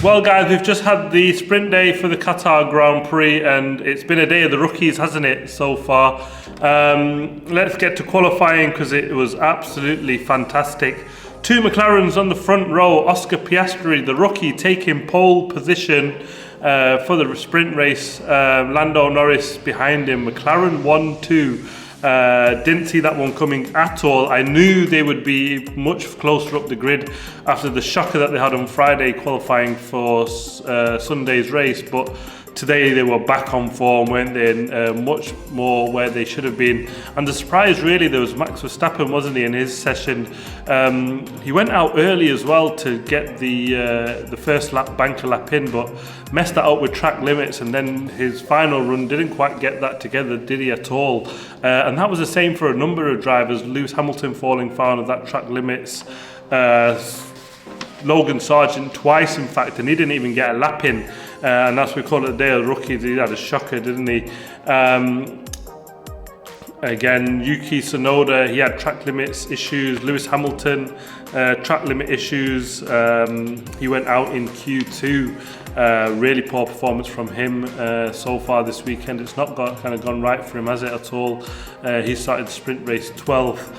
Well guys, we've just had the sprint day for the Qatar Grand Prix and it's been a day of the rookies, hasn't it, so far. Let's get to qualifying because it was absolutely fantastic. Two McLarens on the front row, Oscar Piastri, the rookie, taking pole position for the sprint race. Lando Norris behind him, McLaren 1-2. Didn't see that one coming at all. I knew they would be much closer up the grid after the shocker that they had on Friday qualifying for Sunday's race, but today they were back on form, weren't they? Much more where they should have been. And the surprise really, there was Max Verstappen, wasn't he, in his session. He went out early as well to get the first lap, banker lap in, but messed that up with track limits, and then his final run didn't quite get that together, did he, at all? And that was the same for a number of drivers. Lewis Hamilton falling foul of that track limits. Logan Sargent twice, in fact, and he didn't even get a lap in. And that's what we call it the day of the rookies. He had a shocker, didn't he? Again, Yuki Tsunoda, he had track limits issues. Lewis Hamilton, track limit issues. He went out in Q2. Really poor performance from him so far this weekend. It's not gone right for him, has it, at all? He started the sprint race 12th.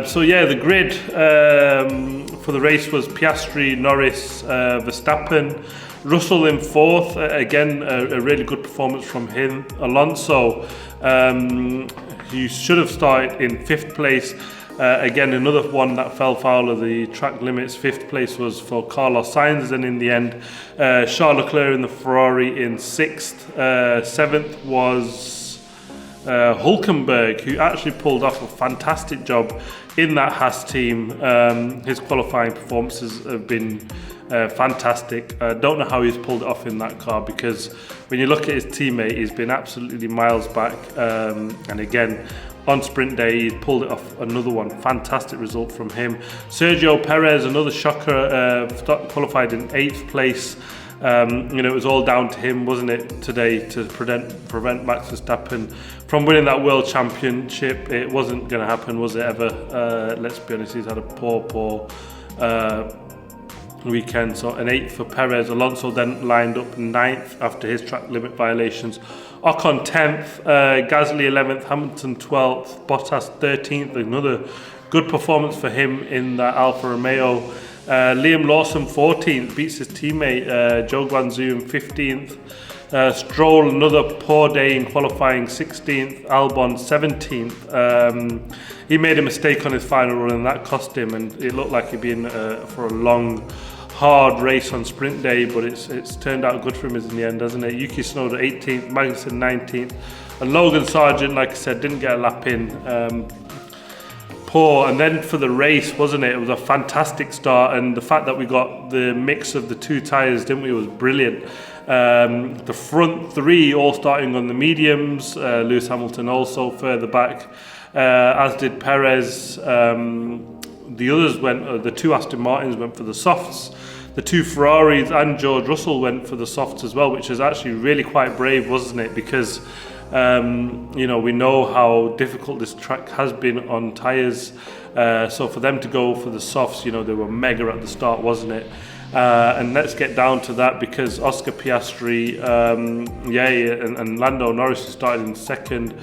So yeah, the grid for the race was Piastri, Norris, Verstappen, Russell in fourth. Again, a really good performance from him. Alonso, he should have started in fifth place. Again, another one that fell foul of the track limits. Fifth place was for Carlos Sainz, and in the end, Charles Leclerc in the Ferrari in sixth. Seventh was Hülkenberg, who actually pulled off a fantastic job in that Haas team. His qualifying performances have been fantastic. I don't know how he's pulled it off in that car, because when you look at his teammate, he's been absolutely miles back. And again, on sprint day, he pulled it off, another one. Fantastic result from him. Sergio Perez, another shocker, qualified in 8th place. It was all down to him, wasn't it, today, to prevent Max Verstappen from winning that world championship. It wasn't going to happen, was it, ever? Let's be honest, he's had a poor weekend. So an 8th for Perez. Alonso then lined up 9th after his track limit violations. Ocon 10th, Gasly 11th, Hamilton 12th, Bottas 13th. Another good performance for him in the Alfa Romeo. Liam Lawson 14th, beats his teammate Zhou Guanyu in 15th. Stroll, another poor day in qualifying, 16th. Albon 17th. He made a mistake on his final run and that cost him, and it looked like he'd been for a long, hard race on sprint day, but it's turned out good for him in the end, hasn't it? Yuki Tsunoda 18th, Magnussen 19th, and Logan Sargent, like I said, didn't get a lap in. Poor. And then for the race, wasn't it? It was a fantastic start, and the fact that we got the mix of the two tyres, didn't we? It was brilliant. The front three all starting on the mediums. Lewis Hamilton also further back, as did Perez. The others went. The two Aston Martins went for the softs. The two Ferraris and George Russell went for the softs as well, which is actually really quite brave, wasn't it? Because we know how difficult this track has been on tyres. So for them to go for the softs, they were mega at the start, wasn't it? And let's get down to that, because Oscar Piastri, and Lando Norris started in second,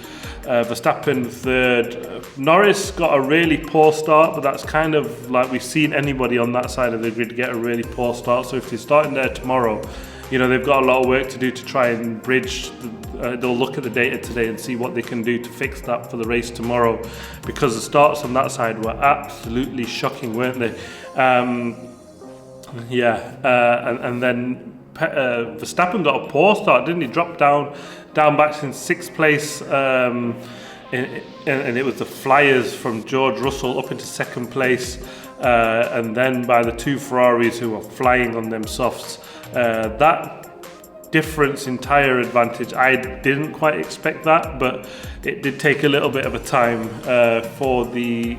Verstappen third. Norris got a really poor start, but that's kind of like we've seen anybody on that side of the grid get a really poor start. So if they're starting there tomorrow, they've got a lot of work to do to try and bridge. They'll look at the data today and see what they can do to fix that for the race tomorrow, because the starts on that side were absolutely shocking, weren't they? And then Verstappen got a poor start, didn't he? Dropped down back in 6th place, and it was the flyers from George Russell up into 2nd place, and then by the two Ferraris who were flying on them softs. That difference in tyre advantage, I didn't quite expect that, but it did take a little bit of a time for the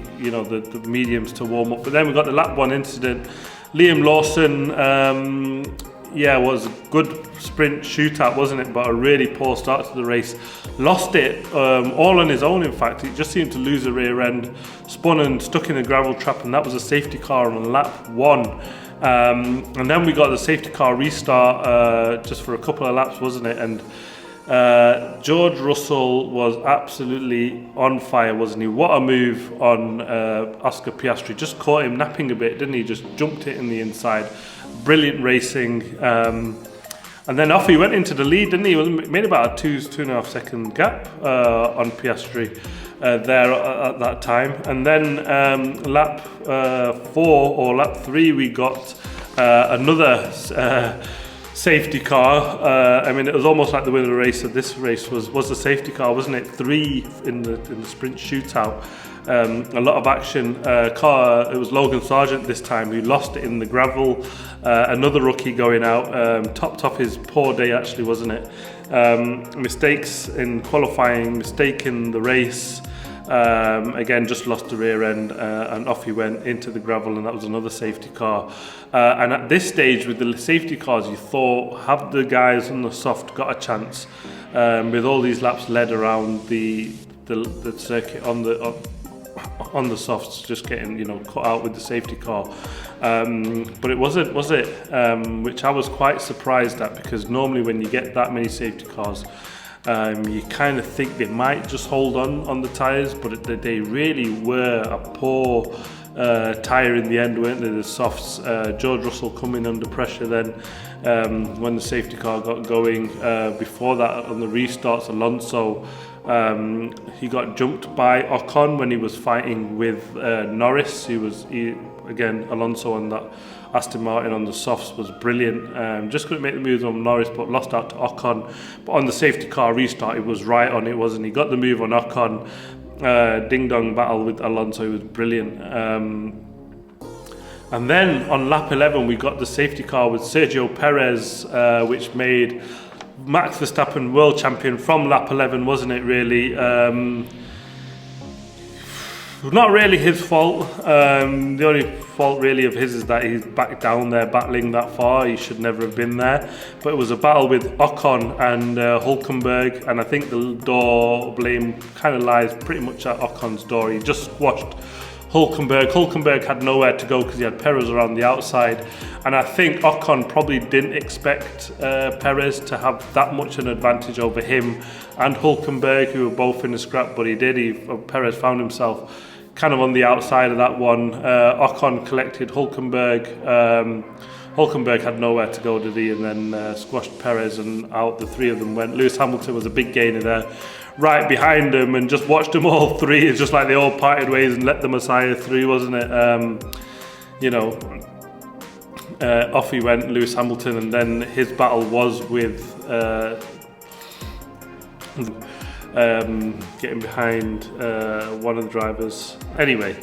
mediums to warm up. But then we got the lap 1 incident. Liam Lawson, was a good sprint shootout, wasn't it? But a really poor start to the race. Lost it all on his own, in fact. He just seemed to lose the rear end, spun and stuck in a gravel trap, and that was a safety car on lap 1. And then we got the safety car restart just for a couple of laps, wasn't it? And George Russell was absolutely on fire, wasn't he? What a move on Oscar Piastri. Just caught him napping a bit, didn't he? Just jumped it in the inside. Brilliant racing. And then off he went into the lead, didn't he? He made about a 2.5 second gap on Piastri there at that time. And then lap 4 or lap 3, we got another safety car. I mean, it was almost like the winner of the race of this race was the safety car, wasn't it? 3 in the sprint shootout. A lot of action. It was Logan Sargent this time who lost it in the gravel. Another rookie going out, topped off his poor day actually, wasn't it? Mistakes in qualifying, mistake in the race. Again, just lost the rear end and off he went into the gravel, and that was another safety car. And at this stage with the safety cars, you thought, have the guys on the soft got a chance with all these laps led around the circuit on the softs, just getting cut out with the safety car. But it wasn't, was it? Which I was quite surprised at, because normally when you get that many safety cars, you kind of think they might just hold on the tyres, but they really were a poor tyre in the end, weren't they, the softs? George Russell coming under pressure then when the safety car got going. Before that, on the restarts, Alonso, he got jumped by Ocon when he was fighting with Norris. Again, Alonso on that Aston Martin on the softs was brilliant. Just couldn't make the moves on Norris, but lost out to Ocon. But on the safety car restart, he was right on it, wasn't he? Got the move on Ocon. Ding dong battle with Alonso, he was brilliant. And then on lap 11, we got the safety car with Sergio Perez, which made Max Verstappen world champion from lap 11, wasn't it, really? Not really his fault. The only fault really of his is that he's back down there battling that far. He should never have been there. But it was a battle with Ocon and Hülkenberg, and I think the door blame kind of lies pretty much at Ocon's door. He just squashed Hülkenberg. Hülkenberg had nowhere to go because he had Perez around the outside, and I think Ocon probably didn't expect Perez to have that much an advantage over him and Hülkenberg, who were both in the scrap, but he did. Perez found himself kind of on the outside of that one. Ocon collected Hülkenberg. Hülkenberg had nowhere to go, did he? And then squashed Perez, and out the three of them went. Lewis Hamilton was a big gainer there, right behind him, and just watched them all three. It's just like they all parted ways and let the Messiah through, wasn't it? Off he went, Lewis Hamilton, and then his battle was with getting behind one of the drivers. Anyway,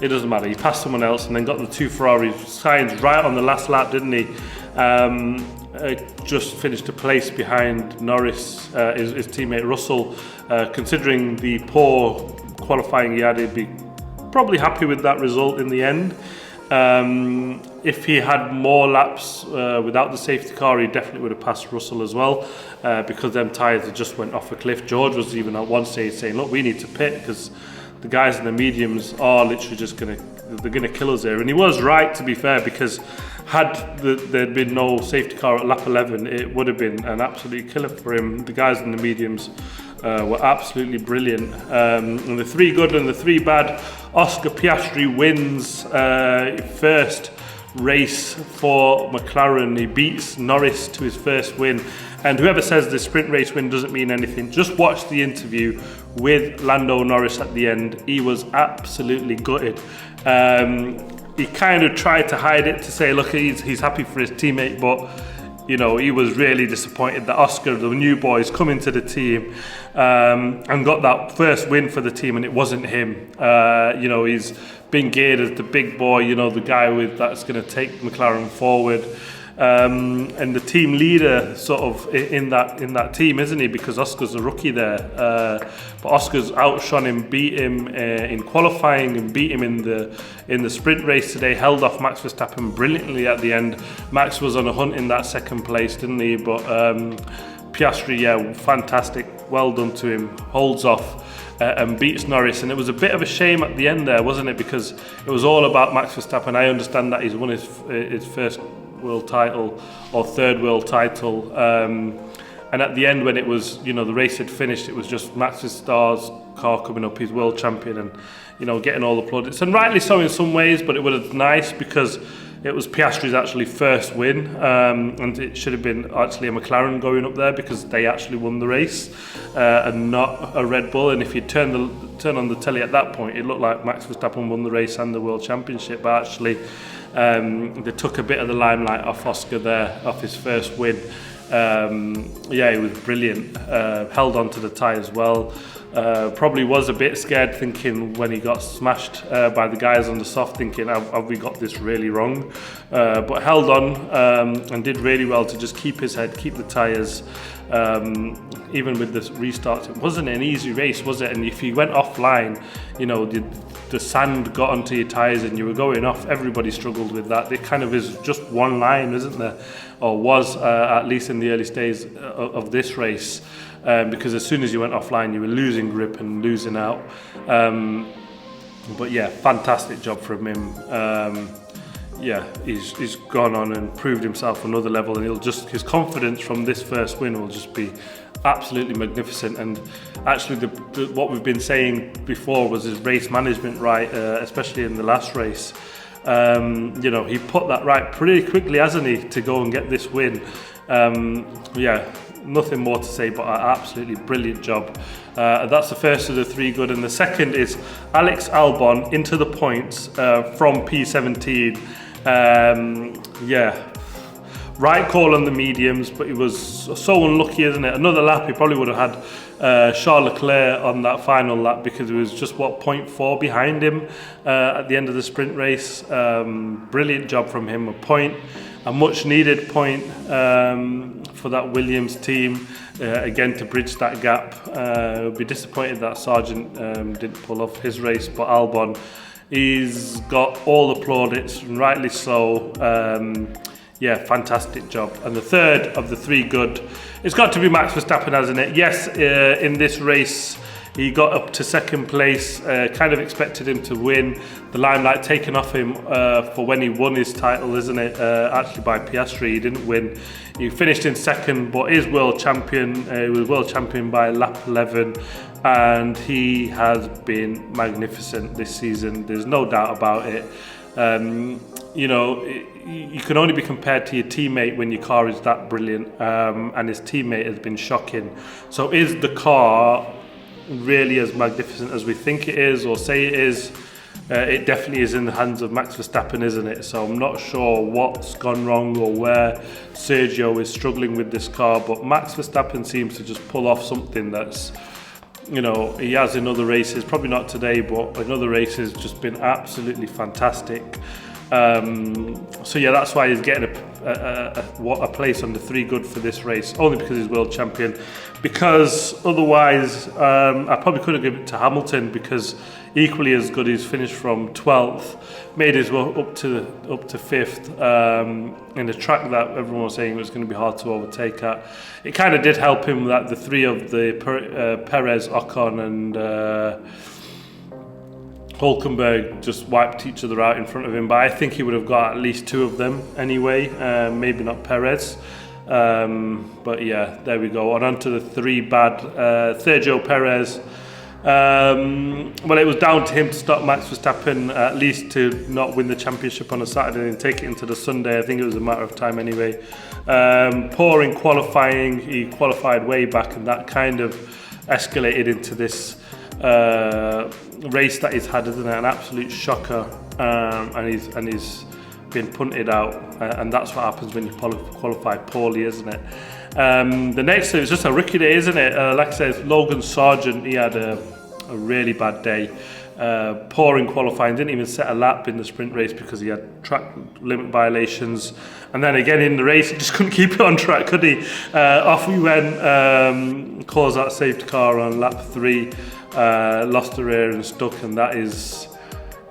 it doesn't matter. He passed someone else and then got the two Ferraris. Sainz right on the last lap, didn't he? Just finished a place behind Norris, his teammate Russell. Considering the poor qualifying he had, he'd be probably happy with that result in the end. If he had more laps without the safety car, he definitely would have passed Russell as well, because them tyres just went off a cliff. George was even at one stage saying, look, we need to pit because the guys in the mediums are literally just they're gonna kill us here. And he was right, to be fair, because had there'd been no safety car at lap 11, it would have been an absolute killer for him. The guys in the mediums were absolutely brilliant. And the three good and the three bad. Oscar Piastri wins first race for McLaren. He beats Norris to his first win. And whoever says the sprint race win doesn't mean anything, just watch the interview with Lando Norris at the end. He was absolutely gutted. He kind of tried to hide it, to say, look, he's happy for his teammate, but he was really disappointed that Oscar, the new boy, has come into the team and got that first win for the team, and it wasn't him. He's been geared as the big boy, the guy that's going to take McLaren forward. And the team leader sort of in that team, isn't he? Because Oscar's a rookie there, but Oscar's outshone him, beat him in qualifying, and beat him in the sprint race today. Held off Max Verstappen brilliantly at the end. Max was on a hunt in that second place, didn't he? But Piastri, yeah, fantastic well done to him, holds off and beats Norris. And it was a bit of a shame at the end there, wasn't it? Because it was all about Max Verstappen. I understand that he's won his first world title or third world title. And at the end, when it was, the race had finished, it was just Max Verstappen's car coming up, he's world champion, and, getting all the plaudits. And rightly so in some ways, but it was nice because it was Piastri's actually first win, and it should have been actually a McLaren going up there because they actually won the race and not a Red Bull. And if you turn on the telly at that point, it looked like Max Verstappen won the race and the World Championship, but actually they took a bit of the limelight off Oscar there, off his first win. He was brilliant, held on to the tie as well. Probably was a bit scared, thinking when he got smashed by the guys on the soft, thinking have we got this really wrong, but held on and did really well to just keep his head, keep the tyres. Even with the restarts, it wasn't an easy race, was it? And if you went offline, the sand got onto your tyres and you were going off, everybody struggled with that. It kind of is just one line, isn't there? Or was, at least in the early stages of this race. Because as soon as you went offline, you were losing grip and losing out. But yeah, fantastic job from him. He's gone on and proved himself another level, and his confidence from this first win will just be absolutely magnificent. And actually, what we've been saying before was his race management right, especially in the last race. He put that right pretty quickly, hasn't he, to go and get this win. Nothing more to say, but an absolutely brilliant job. That's the first of the three good, and the second is Alex Albon into the points from P17. Right call on the mediums, but he was so unlucky, isn't it? Another lap, he probably would have had Charles Leclerc on that final lap because it was just 0.4 behind him at the end of the sprint race. Brilliant job from him, a much needed point for that Williams team, again to bridge that gap. I'll be disappointed that Sargent didn't pull off his race, but Albon, he's got all the plaudits, and rightly so. Fantastic job. And the third of the three good, it's got to be Max Verstappen, hasn't it? Yes, in this race he got up to second place. Kind of expected him to win. The limelight taken off him for when he won his title, isn't it? Actually by Piastri, he didn't win. He finished in second, but is world champion. He was world champion by lap 11, and he has been magnificent this season. There's no doubt about it. You can only be compared to your teammate when your car is that brilliant, and his teammate has been shocking. So is the car really as magnificent as we think it is or say it is? It definitely is in the hands of Max Verstappen, isn't it? So I'm not sure what's gone wrong or where Sergio is struggling with this car, but Max Verstappen seems to just pull off something that's, he has in other races, probably not today, but in other races just been absolutely fantastic. That's why he's getting a place on the three good for this race, only because he's world champion. Because otherwise, I probably could have given it to Hamilton, because equally as good, he's finished from 12th, made his way up to 5th in a track that everyone was saying was going to be hard to overtake at. It kind of did help him that the three of the Perez, Ocon and Hulkenberg just wiped each other out in front of him, but I think he would have got at least two of them anyway, maybe not Perez. There we go. On to the three bad. Sergio Perez. It was down to him to stop Max Verstappen, at least to not win the championship on a Saturday and take it into the Sunday. I think it was a matter of time anyway. Poor in qualifying. He qualified way back, and that kind of escalated into this race that he's had, isn't it? An absolute shocker, and he's been punted out, and that's what happens when you qualify poorly, isn't it? The next, it was just a rookie day, isn't it? Like I said, Logan Sargent, he had a really bad day. Poor in qualifying, didn't even set a lap in the sprint race because he had track limit violations, and then again in the race he just couldn't keep it on track, could he? Off we went, caused that safety car on lap 3, lost the rear and stuck, and that is,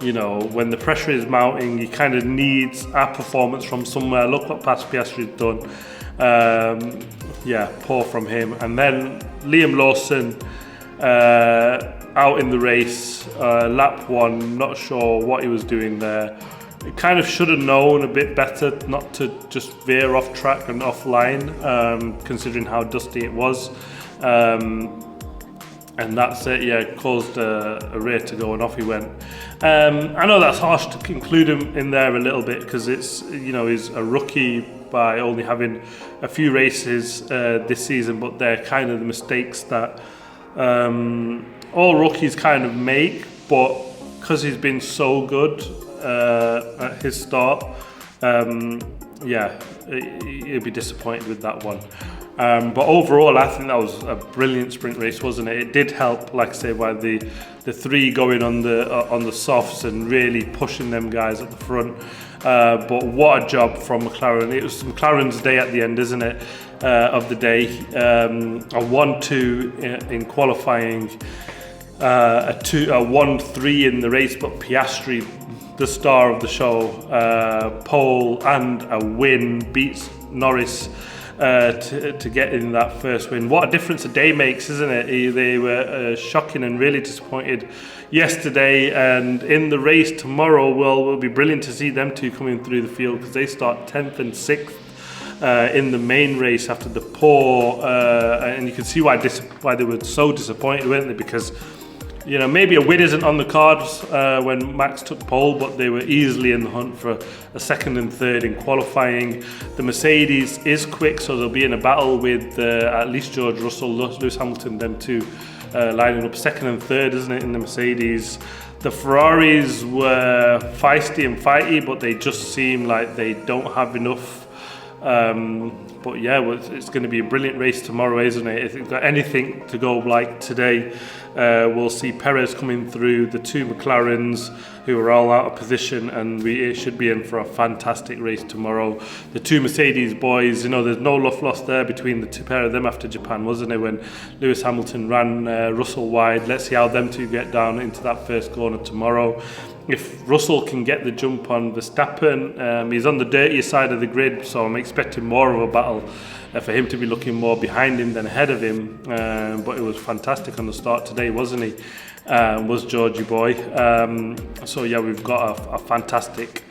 when the pressure is mounting, you kind of need a performance from somewhere. Look what Piastri's done. Yeah, poor from him. And then Liam Lawson out in the race, lap 1, not sure what he was doing there. He kind of should have known a bit better not to just veer off track and offline, considering how dusty it was. And that's it, yeah, caused a rear to go and off he went. I know that's harsh to include him in there a little bit because it's, he's a rookie by only having a few races this season, but they're kind of the mistakes that all rookies kind of make, but because he's been so good at his start, yeah, he'll be disappointed with that one. But overall, I think that was a brilliant sprint race, wasn't it? It did help, like I say, by the 3 going on the softs and really pushing them guys at the front. But what a job from McLaren! It was McLaren's day at the end, isn't it? Of the day, a 1-2 in qualifying, a 1-3 in the race, but Piastri, the star of the show, pole and a win, beats Norris to get in that first win. What a difference a day makes, isn't it? They were shocking and really disappointed yesterday, and in the race tomorrow, well, will be brilliant to see them two coming through the field because they start 10th and 6th in the main race after the poor, and you can see why they were so disappointed, weren't they? Because maybe a win isn't on the cards when Max took pole, but they were easily in the hunt for a 2nd and 3rd in qualifying. The Mercedes is quick, so they'll be in a battle with at least George Russell, Lewis Hamilton, them two lining up 2nd and 3rd, isn't it, in the Mercedes. The Ferraris were feisty and fighty, but they just seem like they don't have enough. But yeah, it's going to be a brilliant race tomorrow, isn't it? If it's got anything to go like today, we'll see Perez coming through, the 2 McLarens who are all out of position, and it should be in for a fantastic race tomorrow. The 2 Mercedes boys, there's no love lost there between the 2 pair of them after Japan, wasn't it, when Lewis Hamilton ran Russell wide. Let's see how them 2 get down into that first corner tomorrow. If Russell can get the jump on Verstappen, he's on the dirtier side of the grid, so I'm expecting more of a battle for him to be looking more behind him than ahead of him. But it was fantastic on the start today, wasn't he? Was Georgie boy. So yeah, we've got a fantastic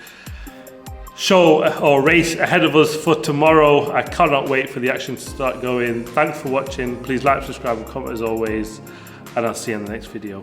show or race ahead of us for tomorrow. I cannot wait for the action to start going. Thanks for watching. Please like, subscribe and comment as always, and I'll see you in the next video.